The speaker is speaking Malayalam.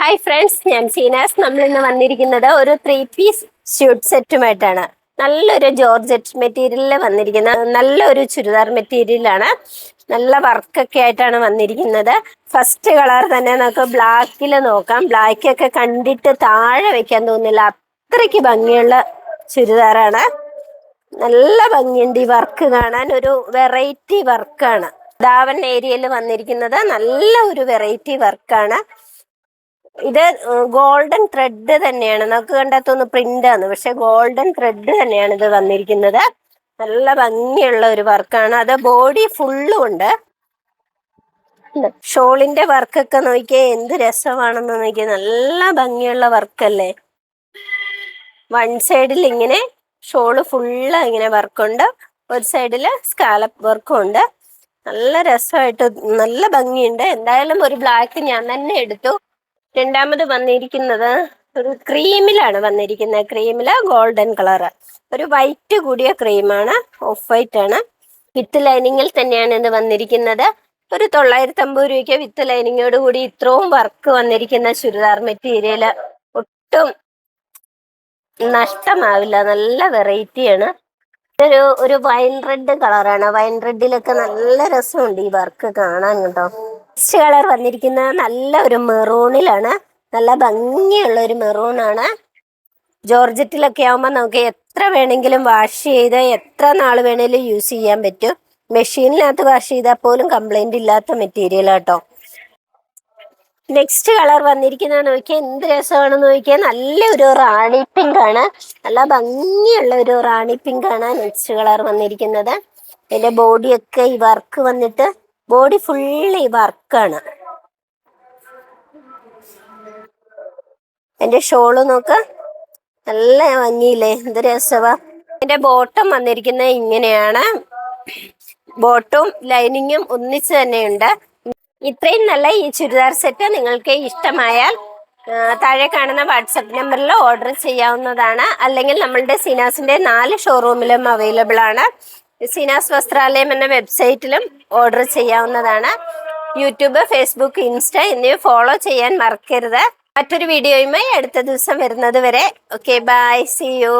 ഹായ് ഫ്രണ്ട്സ്, ഞാൻ സീനാസ്. നമ്മൾ ഇന്ന് വന്നിരിക്കുന്നത് ഒരു 3 പീസ് സ്യൂട്ട് സെറ്റുമായിട്ടാണ്. നല്ലൊരു ജോർജറ്റ് മെറ്റീരിയലിൽ വന്നിരിക്കുന്ന നല്ലൊരു ചുരിദാർ മെറ്റീരിയലാണ്. നല്ല വർക്കൊക്കെ ആയിട്ടാണ് വന്നിരിക്കുന്നത്. ഫസ്റ്റ് കളർ തന്നെ നമുക്ക് ബ്ലാക്കിൽ നോക്കാം. ബ്ലാക്കൊക്കെ കണ്ടിട്ട് താഴെ വെക്കാൻ തോന്നില്ല, അത്രയ്ക്ക് ഭംഗിയുള്ള ചുരിദാറാണ്. നല്ല ഭംഗിയുണ്ട് ഈ വർക്ക് കാണാൻ. ഒരു വെറൈറ്റി വർക്കാണ് ദാവൻ ഏരിയയിൽ വന്നിരിക്കുന്നത്. നല്ല ഒരു വെറൈറ്റി വർക്കാണ് ഇത്. ഗോൾഡൻ ത്രെഡ് തന്നെയാണ്. നമുക്ക് കണ്ടാത്തൊന്ന് പ്രിന്റ് ആണ്, പക്ഷെ ഗോൾഡൻ ത്രെഡ് തന്നെയാണ് ഇത് വന്നിരിക്കുന്നത്. നല്ല ഭംഗിയുള്ള ഒരു വർക്കാണ്. അത് ബോഡി ഫുള്ളും ഉണ്ട്. ഷോളിന്റെ വർക്കൊക്കെ നോക്കിയേ, എന്ത് രസമാണെന്ന് നോക്കിയേ. നല്ല ഭംഗിയുള്ള വർക്കല്ലേ. വൺ സൈഡിൽ ഇങ്ങനെ ഷോള് ഫുള്ള് ഇങ്ങനെ വർക്കുണ്ട്, ഒരു സൈഡില് സ്കാലപ്പ് വർക്കും ഉണ്ട്. നല്ല രസമായിട്ട് നല്ല ഭംഗിയുണ്ട്. എന്തായാലും ഒരു ബ്ലാക്ക് ഞാൻ തന്നെ എടുത്തു. രണ്ടാമത് വന്നിരിക്കുന്നത് ഒരു ക്രീമിലാണ് വന്നിരിക്കുന്നത്. ക്രീമില് ഗോൾഡൻ കളർ, ഒരു വൈറ്റ് കൂടിയ ക്രീമാണ്, ഓഫ് വൈറ്റ് ആണ്. വിത്ത് ലൈനിങ്ങിൽ തന്നെയാണ് ഇത് വന്നിരിക്കുന്നത്. ഒരു 950 രൂപയ്ക്ക് വിത്ത് ലൈനിങ്ങോട് കൂടി ഇത്രയും വർക്ക് വന്നിരിക്കുന്ന ചുരിദാർ മെറ്റീരിയൽ ഒട്ടും നഷ്ടമാവില്ല. നല്ല വെറൈറ്റിയാണ്. ഒരു വൈൻ റെഡ് കളറാണ്. വൈൻ റെഡിലൊക്കെ നല്ല രസമുണ്ട് ഈ വർക്ക് കാണാൻ കേട്ടോ. നെക്സ്റ്റ് കളർ വന്നിരിക്കുന്നത് നല്ല ഒരു മെറൂണിലാണ്. നല്ല ഭംഗിയുള്ള ഒരു മെറൂണാണ്. ജോർജറ്റിലൊക്കെ ആവുമ്പോൾ നമുക്ക് എത്ര വേണമെങ്കിലും വാഷ് ചെയ്ത് എത്ര നാൾ വേണേലും യൂസ് ചെയ്യാൻ പറ്റും. മെഷീനിനകത്ത് വാഷ് ചെയ്താൽ പോലും കംപ്ലൈന്റ് ഇല്ലാത്ത മെറ്റീരിയൽ കേട്ടോ. നെക്സ്റ്റ് കളർ വന്നിരിക്കുന്നത് നോക്കിയാൽ എന്ത് രസമാണെന്ന് നോക്കിയാൽ, നല്ലൊരു റാണി പിങ്ക് ആണ്. നല്ല ഭംഗിയുള്ള ഒരു റാണി പിങ്ക് ആണ് നെക്സ്റ്റ് കളർ വന്നിരിക്കുന്നത്. അതിന്റെ ബോഡിയൊക്കെ ഈ വർക്ക് വന്നിട്ട് ബോഡി ഫുള്ള് ഈ വർക്കാണ്. എന്റെ ഷോള് നോക്ക, നല്ല ഭംഗിയില്ലേ, എന്ത് രസവാ. എന്റെ ബോട്ടം വന്നിരിക്കുന്നത് ഇങ്ങനെയാണ്. ബോട്ടും ലൈനിങ്ങും ഒന്നിച്ച് തന്നെയുണ്ട്. ഇത്രയും നല്ല ഈ ചുരിദാർ സെറ്റ് നിങ്ങൾക്ക് ഇഷ്ടമായാൽ താഴെ കാണുന്ന വാട്സപ്പ് നമ്പറിൽ ഓർഡർ ചെയ്യാവുന്നതാണ്. അല്ലെങ്കിൽ നമ്മളുടെ സീനാസിന്റെ 4 ഷോറൂമിലും അവൈലബിൾ ആണ്. സീനാസ് വസ്ത്രാലയം എന്ന വെബ്സൈറ്റിലും ഓർഡർ ചെയ്യാവുന്നതാണ്. യൂട്യൂബ്, ഫേസ്ബുക്ക്, ഇൻസ്റ്റ എന്നിവ ഫോളോ ചെയ്യാൻ മറക്കരുത്. മറ്റൊരു വീഡിയോയുമായി അടുത്ത ദിവസം വരുന്നത് വരെ ഓക്കെ, ബൈ, സീ യു.